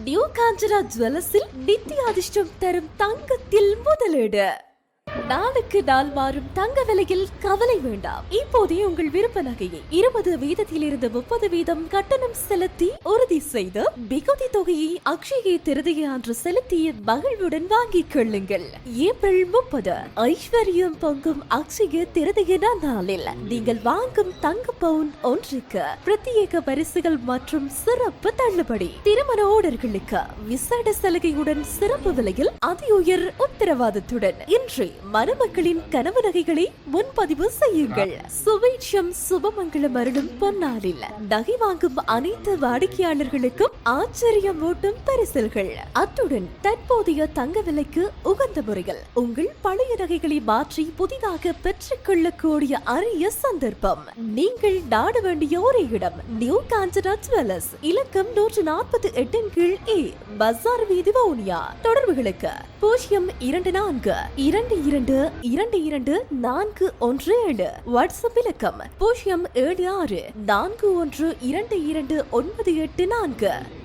New Kanchana ஜுவல்லர்ஸில் நித்திய அதிர்ஷ்டம் தரும் தங்கத்தில் முதலீடு. நாளுக்கு நாள் மாறும் தங்க விலையில் கவலை வேண்டாம். இப்போதே உங்கள் விருப்ப நகையை 20% 30% கட்டணம் செலுத்தி உறுதி செய்து மிகுதி தொகையை அக்ஷய திருதியை அன்று செலுத்திய மகிழ்வுடன் வாங்கிக் கொள்ளுங்கள். ஏப்ரல் 30 ஐஸ்வர்யம் பொங்கும் அக்ஷய திருதிய நாளில் நீங்கள் வாங்கும் தங்க பவுன் ஒன்றுக்கு பிரத்யேக பரிசுகள் மற்றும் சிறப்பு தள்ளுபடி. திருமண ஓடர்களுக்கு விசேட சலுகையுடன் சிறப்பு விலையில் அதி உயர் உத்தரவாதத்துடன் இன்று மணமக்களின் கனவு நகைகளை முன்பதிவு செய்யுங்கள். சுபீட்சம் சுபமங்கலம் அருளும் பொன்னாளில் நகை வாங்கும் அனைத்து வாடிக்கையாளர்களுக்கும் ஆச்சரியம் ஊட்டும் பரிசல்கள். அத்துடன் தற்போதைய தங்க விலைக்கு உகந்த முறையில் உங்கள் பழைய நகைகளை மாற்றி புதிதாக பெற்றுக் கொள்ளக்கூடிய அரிய சந்தர்ப்பம். நீங்கள் நாட வேண்டிய ஒரே இடம் நியூ காஞ்சனா ஜுவல்லர்ஸ், இலக்கம் 148 கீழ் ஏ, பஜார் வீதி, வவுனியா. தொடர்புகளுக்கு 02422224117. வாட்ஸ்அப் இலக்கம் 07641222984.